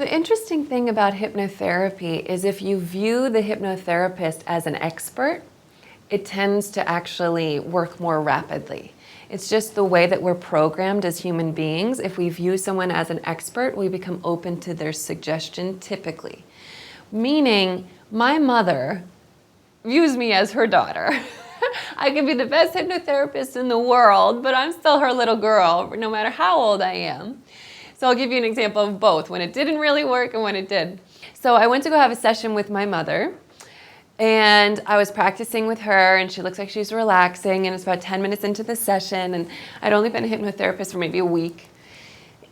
The interesting thing about hypnotherapy is if you view the hypnotherapist as an expert, it tends to actually work more rapidly. It's just the way that we're programmed as human beings. If we view someone as an expert, we become open to their suggestion typically. Meaning, my mother views me as her daughter. I could be the best hypnotherapist in the world, but I'm still her little girl, no matter how old I am. So I'll give you an example of both, when it didn't really work and when it did. So I went to go have a session with my mother, and I was practicing with her, and she looks like she's relaxing, and it's about 10 minutes into the session, and I'd only been a hypnotherapist for maybe a week.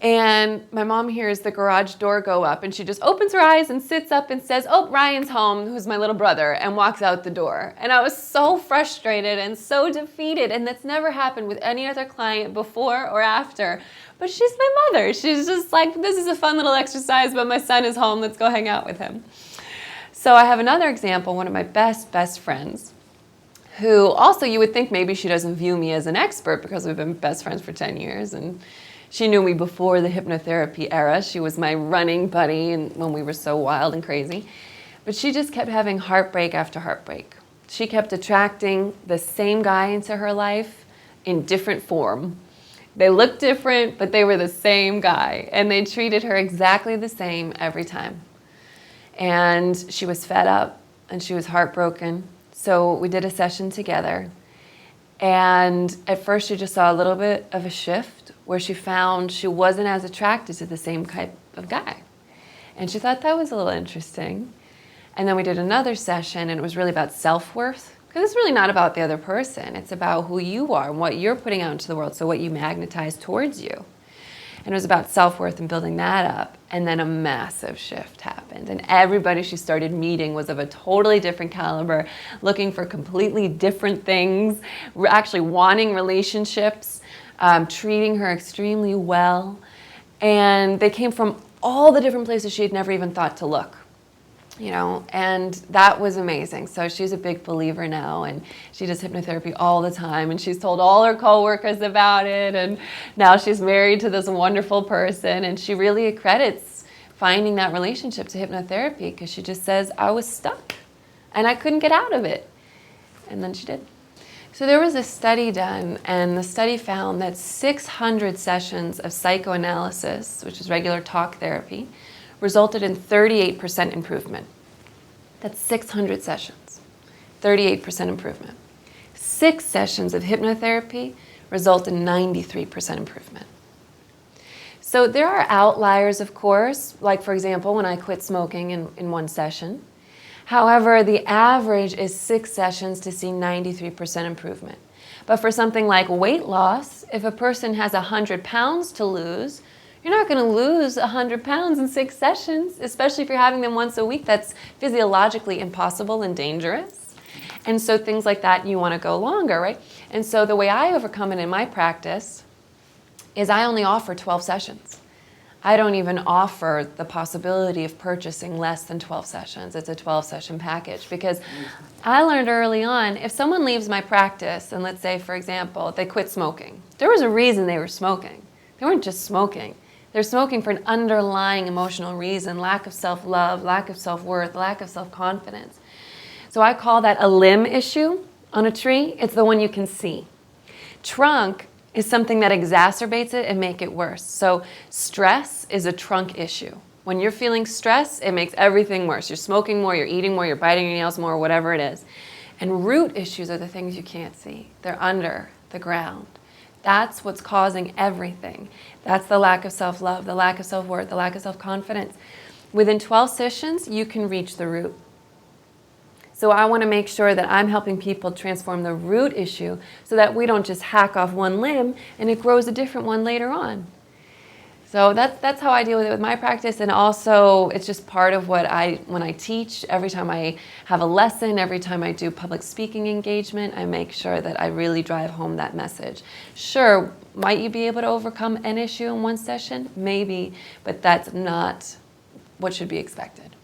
And my mom hears the garage door go up, and she just opens her eyes and sits up and says, "Oh, Ryan's home," who's my little brother, and walks out the door. And I was so frustrated and so defeated, and that's never happened with any other client before or after. But she's my mother. She's just like, this is a fun little exercise, but my son is home. Let's go hang out with him. So I have another example, one of my best friends, who also you would think maybe she doesn't view me as an expert because we've been best friends for 10 years. And she knew me before the hypnotherapy era. She was my running buddy and when we were so wild and crazy. But she just kept having heartbreak after heartbreak. She kept attracting the same guy into her life in different form. They looked different, but they were the same guy. And they treated her exactly the same every time. And she was fed up and she was heartbroken. So we did a session together. And at first she just saw a little bit of a shift where she found she wasn't as attracted to the same type of guy. And she thought that was a little interesting. And then we did another session, and it was really about self-worth. Because it's really not about the other person. It's about who you are and what you're putting out into the world, so what you magnetize towards you. And it was about self-worth and building that up. And then a massive shift happened. And everybody she started meeting was of a totally different caliber, looking for completely different things, actually wanting relationships, treating her extremely well. And they came from all the different places she had never even thought to look. You know, and that was amazing. So she's a big believer now, and she does hypnotherapy all the time, and she's told all her coworkers about it, and now she's married to this wonderful person, and she really accredits finding that relationship to hypnotherapy because she just says, I was stuck and I couldn't get out of it. And then she did. So there was a study done, and the study found that 600 sessions of psychoanalysis, which is regular talk therapy, resulted in 38% improvement. That's 600 sessions, 38% improvement. 6 sessions of hypnotherapy result in 93% improvement. So there are outliers, of course, like for example, when I quit smoking in one session. However, the average is 6 sessions to see 93% improvement. But for something like weight loss, if a person has 100 pounds to lose, you're not going to lose 100 pounds in 6 sessions, especially if you're having them once a week. That's physiologically impossible and dangerous. And so things like that, you want to go longer, right? And so the way I overcome it in my practice is I only offer 12 sessions. I don't even offer the possibility of purchasing less than 12 sessions. It's a 12-session package because I learned early on, if someone leaves my practice, and let's say, for example, they quit smoking, there was a reason they were smoking. They weren't just smoking. They're smoking for an underlying emotional reason, lack of self-love, lack of self-worth, lack of self-confidence. So I call that a limb issue on a tree. It's the one you can see. Trunk is something that exacerbates it and make it worse. So stress is a trunk issue. When you're feeling stress, it makes everything worse. You're smoking more, you're eating more, you're biting your nails more, whatever it is. And root issues are the things you can't see. They're under the ground. That's what's causing everything. That's the lack of self-love, the lack of self-worth, the lack of self-confidence. Within 12 sessions, you can reach the root. So I want to make sure that I'm helping people transform the root issue so that we don't just hack off one limb and it grows a different one later on. So that's how I deal with it with my practice, and also it's just part of what when I teach, every time I have a lesson, every time I do public speaking engagement, I make sure that I really drive home that message. Sure, might you be able to overcome an issue in one session? Maybe, but that's not what should be expected.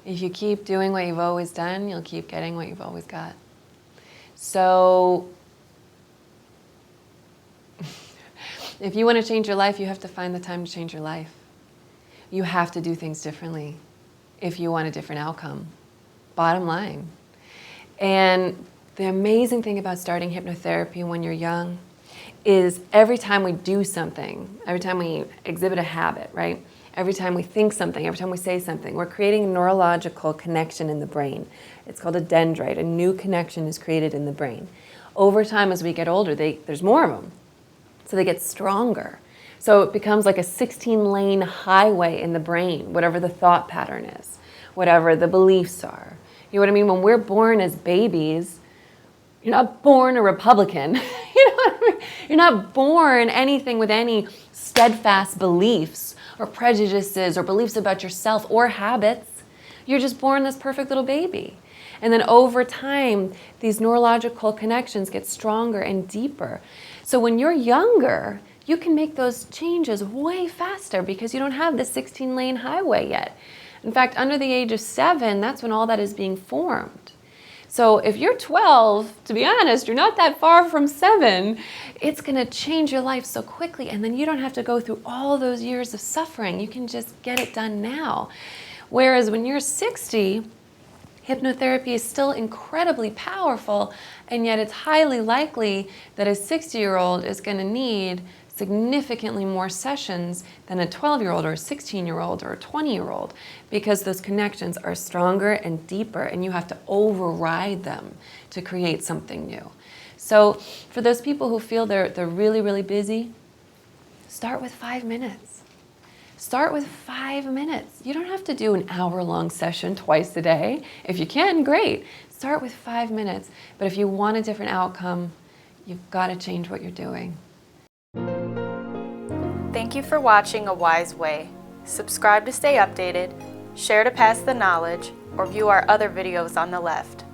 If you keep doing what you've always done, you'll keep getting what you've always got. So if you want to change your life, you have to find the time to change your life. You have to do things differently if you want a different outcome. Bottom line. And the amazing thing about starting hypnotherapy when you're young is every time we do something, every time we exhibit a habit, right? Every time we think something, every time we say something, we're creating a neurological connection in the brain. It's called a dendrite. A new connection is created in the brain. Over time, as we get older, there's more of them. So they get stronger. So it becomes like a 16-lane highway in the brain, whatever the thought pattern is, whatever the beliefs are. You know what I mean? When we're born as babies, you're not born a Republican. You know what I mean? You're not born anything with any steadfast beliefs or prejudices or beliefs about yourself or habits. You're just born this perfect little baby. And then over time, these neurological connections get stronger and deeper. So when you're younger, you can make those changes way faster because you don't have the 16-lane highway yet. In fact, under the age of 7, that's when all that is being formed. So if you're 12, to be honest, you're not that far from 7. It's going to change your life so quickly, and then you don't have to go through all those years of suffering. You can just get it done now. Whereas when you're 60, hypnotherapy is still incredibly powerful, and yet it's highly likely that a 60-year-old is going to need significantly more sessions than a 12-year-old or a 16-year-old or a 20-year-old because those connections are stronger and deeper, and you have to override them to create something new. So for those people who feel they're really, really busy, start with 5 minutes. Start with 5 minutes. You don't have to do an hour-long session twice a day. If you can, great. Start with 5 minutes. But if you want a different outcome, you've got to change what you're doing. Thank you for watching A Wise Way. Subscribe to stay updated, share to pass the knowledge, or view our other videos on the left.